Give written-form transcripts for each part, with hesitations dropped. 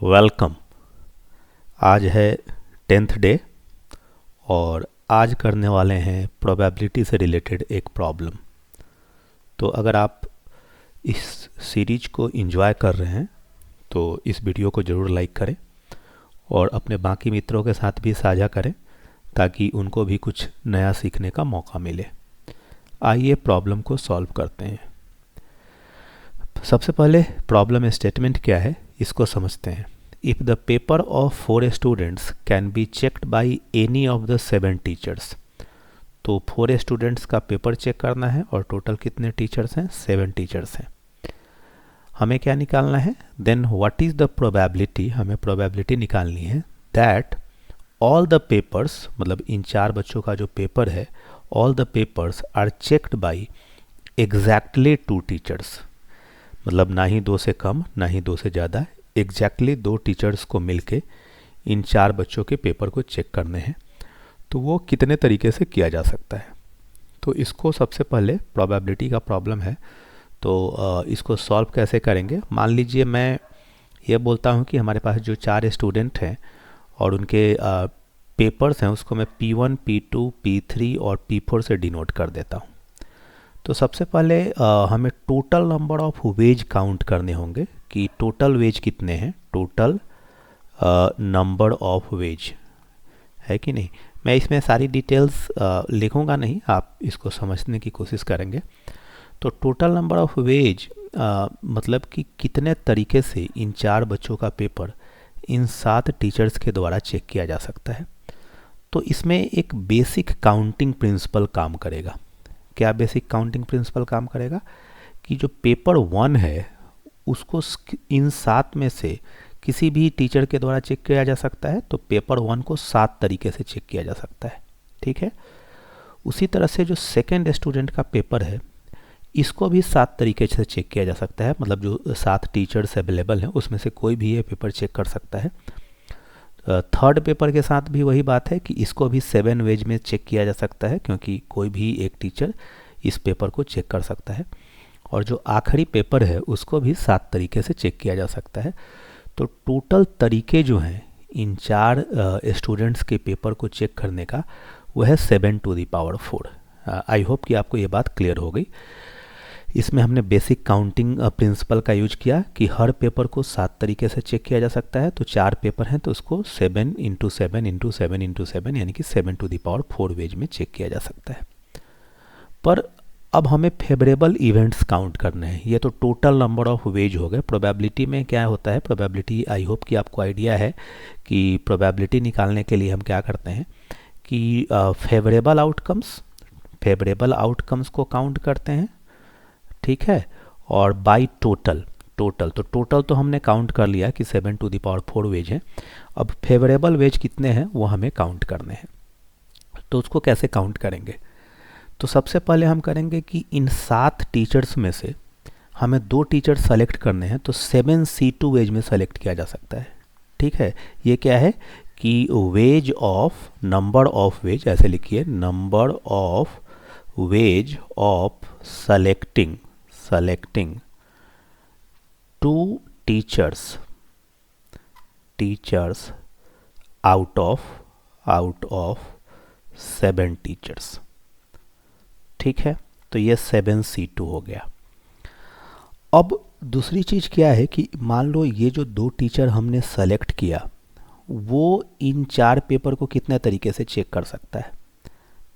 Welcome. आज है 10th day और आज करने वाले हैं प्रोबेबिलिटी से रिलेटेड एक प्रॉब्लम। तो अगर आप इस सीरीज को एंजॉय कर रहे हैं तो इस वीडियो को ज़रूर लाइक करें और अपने बाकी मित्रों के साथ भी साझा करें ताकि उनको भी कुछ नया सीखने का मौका मिले। आइए प्रॉब्लम को सॉल्व करते हैं। सबसे पहले प्रॉब्लम स्टेटमेंट क्या है इसको समझते हैं। If the paper of 4 students can be checked by any of the 7 teachers, तो 4 स्टूडेंट्स का पेपर चेक करना है और टोटल कितने टीचर्स हैं? 7 टीचर्स हैं। हमें क्या निकालना है? Then what is the probability, हमें प्रोबेबिलिटी निकालनी है दैट ऑल द पेपर्स, मतलब इन 4 बच्चों का जो पेपर है, all the papers are checked by exactly 2 teachers, मतलब ना ही 2 से कम ना ही 2 से ज़्यादा, एग्जैक्टली 2 टीचर्स को मिलके इन 4 बच्चों के पेपर को चेक करने हैं। तो वो कितने तरीके से किया जा सकता है? तो इसको सबसे पहले प्रोबेबिलिटी का प्रॉब्लम है तो इसको सॉल्व कैसे करेंगे। मान लीजिए मैं ये बोलता हूँ कि हमारे पास जो 4 स्टूडेंट हैं और उनके पेपर्स हैं उसको मैं P1, P2, P3 और P4 से डिनोट कर देता हूँ। तो सबसे पहले हमें total number of veg count करने होंगे कि टोटल वेज कितने हैं, टोटल नंबर ऑफ वेज है कि नहीं। मैं इसमें सारी डिटेल्स लिखूंगा नहीं, आप इसको समझने की कोशिश करेंगे। तो टोटल नंबर ऑफ वेज मतलब कि कितने तरीके से इन 4 बच्चों का पेपर इन 7 टीचर्स के द्वारा चेक किया जा सकता है। तो इसमें एक बेसिक काउंटिंग प्रिंसिपल काम करेगा। क्या बेसिक काउंटिंग प्रिंसिपल काम करेगा कि जो पेपर 1 है उसको इन 7 में से किसी भी टीचर के द्वारा चेक किया जा सकता है। तो पेपर 1 को 7 तरीके से चेक किया जा सकता है, ठीक है। उसी तरह से जो सेकेंड स्टूडेंट का पेपर है इसको भी 7 तरीके से चेक किया जा सकता है, मतलब जो 7 टीचर्स अवेलेबल हैं उसमें से कोई भी ये पेपर चेक कर सकता है। थर्ड पेपर के साथ भी वही बात है कि इसको भी 7 वेज में चेक किया जा सकता है क्योंकि कोई भी एक टीचर इस पेपर को चेक कर सकता है। और जो आखिरी पेपर है उसको भी 7 तरीके से चेक किया जा सकता है। तो टोटल तरीके जो हैं इन 4 स्टूडेंट्स के पेपर को चेक करने का वह है 7 to the power 4। I hope कि आपको ये बात क्लियर हो गई। इसमें हमने बेसिक काउंटिंग प्रिंसिपल का यूज किया कि हर पेपर को 7 तरीके से चेक किया जा सकता है। तो 4 पेपर हैं तो उसको 7 इंटू 7 इंटू 7 इंटू 7 यानी कि 7 टू द पावर 4 वेज में चेक किया जा सकता है। पर अब हमें फेवरेबल इवेंट्स काउंट करने हैं। ये तो टोटल नंबर ऑफ वेज हो गए। प्रोबेबिलिटी में क्या होता है, प्रोबेबिलिटी आई होप कि आपको आइडिया है कि प्रोबेबिलिटी निकालने के लिए हम क्या करते हैं कि फेवरेबल आउटकम्स को काउंट करते हैं, ठीक है। और बाय टोटल तो टोटल तो हमने काउंट कर लिया कि 7 टू द पावर 4 वेज है। अब फेवरेबल वेज कितने हैं वो हमें काउंट करने हैं। तो उसको कैसे काउंट करेंगे? तो सबसे पहले हम करेंगे कि इन 7 टीचर्स में से हमें 2 टीचर सेलेक्ट करने हैं। तो 7C2 वेज में सेलेक्ट किया जा सकता है, ठीक है। ये क्या है कि ways of number of veg, ऐसे लिखिए, number of ways of selecting 2 teachers out of 7 teachers, ठीक है। तो ये 7C2 हो गया। अब दूसरी चीज़ क्या है कि मान लो ये जो 2 टीचर हमने सेलेक्ट किया वो इन 4 पेपर को कितने तरीके से चेक कर सकता है,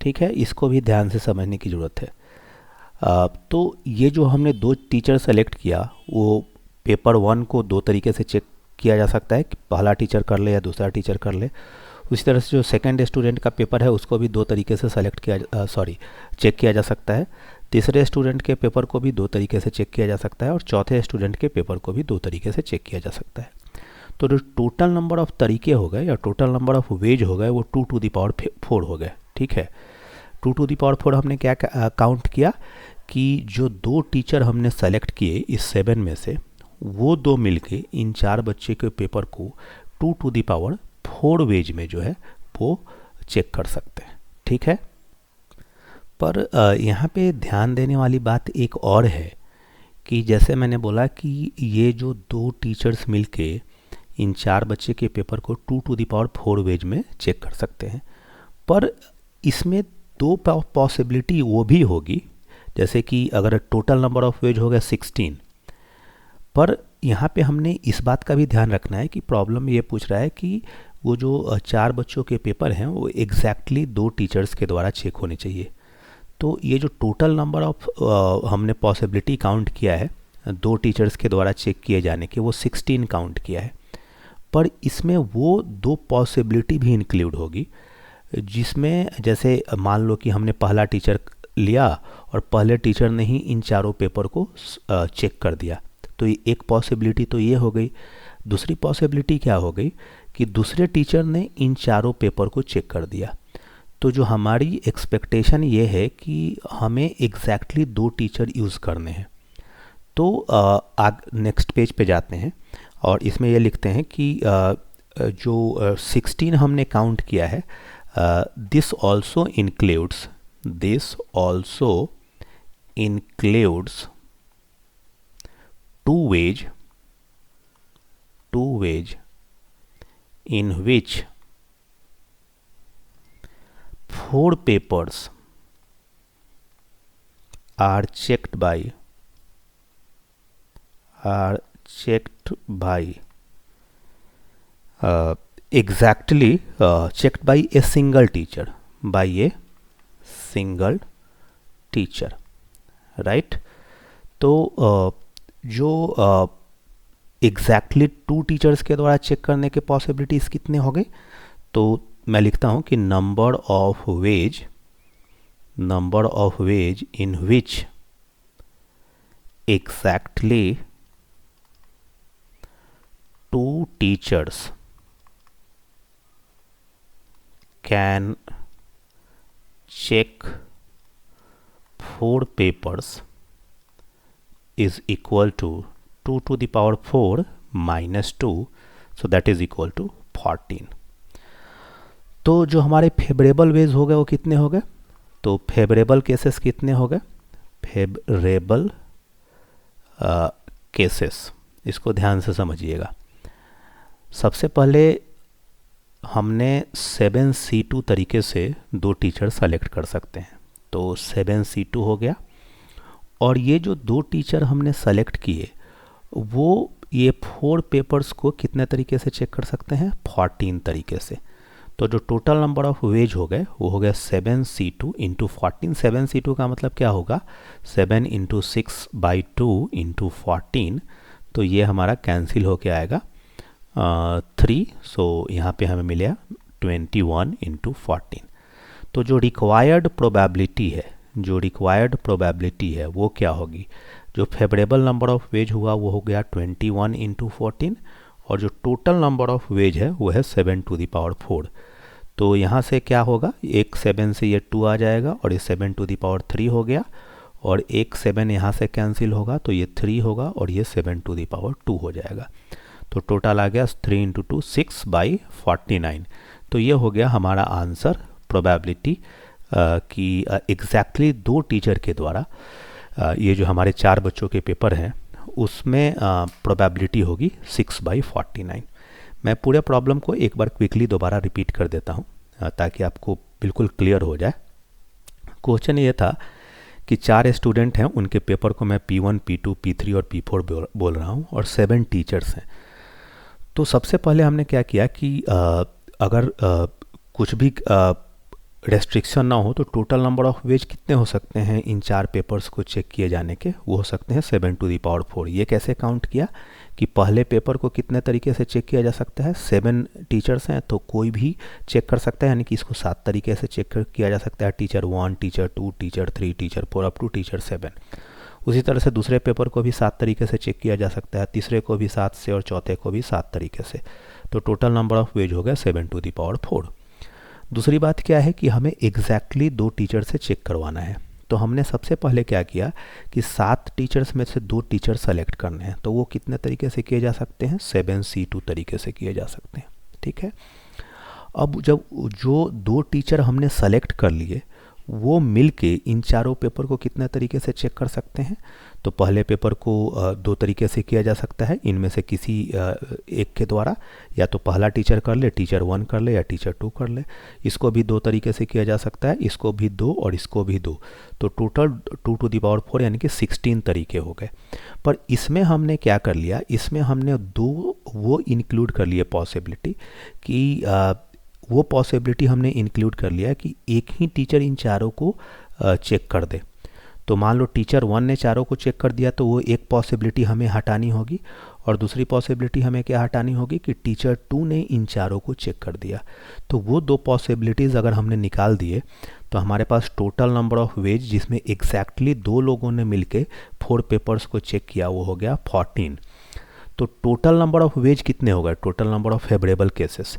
ठीक है। इसको भी ध्यान से समझने की ज़रूरत है। तो ये जो हमने 2 टीचर सेलेक्ट किया वो पेपर 1 को 2 तरीके से चेक किया जा सकता है कि पहला टीचर कर ले या दूसरा टीचर कर ले। उसी तरह से जो सेकंड स्टूडेंट का पेपर है उसको भी 2 तरीके से चेक किया जा सकता है। तीसरे स्टूडेंट के पेपर को भी 2 तरीके से चेक किया जा सकता है और चौथे स्टूडेंट के पेपर को भी 2 तरीके से चेक किया जा सकता है। तो जो टोटल नंबर ऑफ तरीके हो गए या टोटल नंबर ऑफ वेज हो गए वो 2 टू द पावर 4 हो गए, ठीक है। 2 टू द पावर 4 हमने क्या काउंट किया कि जो 2 टीचर हमने सेलेक्ट किए इस 7 में से वो 2 मिलके इन 4 बच्चे के पेपर को 2 टू द पावर 4 वेज में जो है वो चेक कर सकते हैं, ठीक है। पर यहाँ पे ध्यान देने वाली बात एक और है कि जैसे मैंने बोला कि ये जो 2 टीचर्स मिलके इन 4 बच्चे के पेपर को 2⁴ वेज में चेक कर सकते हैं। पर इसमें 2 पॉसिबिलिटी वो भी होगी, जैसे कि अगर टोटल नंबर ऑफ वेज हो गया 16, पर यहाँ पे हमने इस बात का भी ध्यान रखना है कि प्रॉब्लम ये पूछ रहा है कि वो जो 4 बच्चों के पेपर हैं वो एग्जैक्टली 2 टीचर्स के द्वारा चेक होने चाहिए। तो ये जो टोटल नंबर ऑफ हमने पॉसिबिलिटी काउंट किया है 2 टीचर्स के द्वारा चेक किए जाने के, वो 16 काउंट किया है। पर इसमें वो 2 पॉसिबिलिटी भी इंक्लूड होगी जिसमें जैसे मान लो कि हमने पहला टीचर लिया और पहले टीचर ने ही इन 4 पेपर को चेक कर दिया, तो ये एक पॉसिबिलिटी तो ये हो गई। दूसरी पॉसिबिलिटी क्या हो गई कि दूसरे टीचर ने इन 4 पेपर को चेक कर दिया। तो जो हमारी एक्सपेक्टेशन ये है कि हमें एग्जैक्टली 2 टीचर यूज़ करने हैं। तो नेक्स्ट पेज पे जाते हैं और इसमें ये लिखते हैं कि जो 16 हमने काउंट किया है, this also includes two wage in which 4 papers are checked by checked by a single teacher, right? तो जो एग्जैक्टली 2 टीचर्स के द्वारा चेक करने के पॉसिबिलिटीज़ कितने हो गए, तो मैं लिखता हूँ कि number of ways in which exactly 2 teachers can check 4 papers is equal to 2⁴ minus 2, so that is equal to 14। तो जो हमारे फेवरेबल वेज हो गए वो कितने हो गए, तो फेवरेबल केसेस कितने हो गए, फेवरेबल केसेस, इसको ध्यान से समझिएगा। सबसे पहले हमने 7C2 तरीके से 2 टीचर सेलेक्ट कर सकते हैं, तो 7C2 हो गया। और ये जो 2 टीचर हमने सेलेक्ट किए वो ये 4 पेपर्स को कितने तरीके से चेक कर सकते हैं, 14 तरीके से। तो जो टोटल नंबर ऑफ वेज हो गए वो हो गया 7C2 इंटू 14। 7C2 का मतलब क्या होगा, 7 इंटू 6/2 इंटू 14, तो ये हमारा कैंसिल होके आएगा 3। सो यहाँ पे हमें मिलेगा 21 इंटू 14। तो जो रिक्वायर्ड प्रोबेबिलिटी है वो क्या होगी, जो फेवरेबल नंबर ऑफ वेज हुआ वो हो गया 21 इंटू 14, और जो टोटल नंबर ऑफ वेज है वो है 7⁴। तो यहाँ से क्या होगा, एक 7 से ये 2 आ जाएगा और ये 7⁴ हो गया, और एक 7 यहाँ से कैंसिल होगा तो ये 3 होगा और ये 7⁴ हो जाएगा। तो टोटल आ गया 3 इंटू 2 6/49। तो ये हो गया हमारा आंसर, प्रोबेबिलिटी कि एग्जैक्टली 2 टीचर के द्वारा ये जो हमारे 4 बच्चों के पेपर हैं उसमें प्रोबेबिलिटी होगी 6/49। मैं पूरे प्रॉब्लम को एक बार क्विकली दोबारा रिपीट कर देता हूँ ताकि आपको बिल्कुल क्लियर हो जाए। क्वेश्चन ये था कि 4 स्टूडेंट हैं, उनके पेपर को मैं P1, P2, P3 और P4 बोल रहा हूँ, और 7 टीचर्स हैं। तो सबसे पहले हमने क्या किया कि अगर कुछ भी रेस्ट्रिक्शन ना हो तो टोटल नंबर ऑफ वेज कितने हो सकते हैं इन 4 पेपर्स को चेक किए जाने के, वो हो सकते हैं 7⁴। ये कैसे काउंट किया कि पहले पेपर को कितने तरीके से चेक किया जा सकता है, 7 टीचर्स हैं तो कोई भी चेक कर सकता है, यानी कि इसको 7 तरीके से चेक किया जा सकता है, teacher 1, teacher 2, teacher 3, teacher 4 up to teacher 7। उसी तरह से दूसरे पेपर को भी 7 तरीके से चेक किया जा सकता है, तीसरे को भी 7 से और चौथे को भी 7 तरीके से। तो टोटल नंबर ऑफ वेज हो गया 7⁴। दूसरी बात क्या है कि हमें एग्जैक्टली 2 टीचर से चेक करवाना है। तो हमने सबसे पहले क्या किया कि 7 टीचर्स में से 2 टीचर सेलेक्ट करने हैं, तो वो कितने तरीके से किए जा सकते हैं, 7C2 तरीके से किए जा सकते हैं। ठीक है, अब जब जो 2 टीचर हमने सेलेक्ट कर लिए वो मिल के इन चारों पेपर को कितने तरीके से चेक कर सकते हैं। तो पहले पेपर को दो तरीके से किया जा सकता है, इनमें से किसी एक के द्वारा, या तो पहला टीचर कर ले, टीचर 1 कर ले, या टीचर 2 कर ले। इसको भी दो तरीके से किया जा सकता है, इसको भी दो और इसको भी दो। तो टोटल 2 टू द पावर 4 यानी कि 16 तरीके हो गए। पर इसमें हमने क्या कर लिया, इसमें हमने दो वो इंक्लूड कर लिए पॉसिबिलिटी कि वो पॉसिबिलिटी हमने इंक्लूड कर लिया कि एक ही टीचर इन चारों को चेक कर दे। तो मान लो टीचर 1 ने चारों को चेक कर दिया, तो वो एक पॉसिबिलिटी हमें हटानी होगी, और दूसरी पॉसिबिलिटी हमें क्या हटानी होगी कि टीचर 2 ने इन चारों को चेक कर दिया। तो वो दो पॉसिबिलिटीज़ अगर हमने निकाल दिए तो हमारे पास टोटल नंबर ऑफ वेज जिसमें एग्जैक्टली 2 लोगों ने मिलके 4 पेपर्स को चेक किया वो हो गया 14। तो टोटल नंबर ऑफ वेज कितने हो गए, total number of favourable cases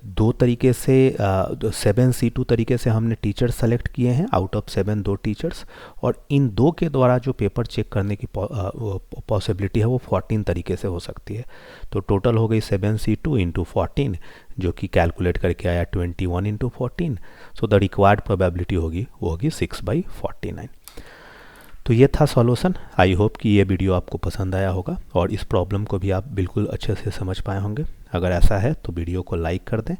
दो तरीके से 7C2 तरीके से हमने टीचर्स सेलेक्ट किए हैं, आउट ऑफ 7 दो टीचर्स, और इन दो के द्वारा जो पेपर चेक करने की पॉसिबिलिटी है वो 14 तरीके से हो सकती है। तो टोटल हो गई 7C2 इंटू 14, जो कि कैलकुलेट करके आया 21 into 14। So the required probability होगी वो होगी 6/49। तो ये था सॉल्यूशन। आई होप कि ये वीडियो आपको पसंद आया होगा और इस प्रॉब्लम को भी आप बिल्कुल अच्छे से समझ पाए होंगे। अगर ऐसा है तो वीडियो को लाइक कर दें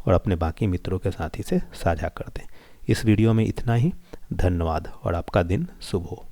और अपने बाकी मित्रों के साथी से साझा कर दें। इस वीडियो में इतना ही। धन्यवाद और आपका दिन शुभ हो।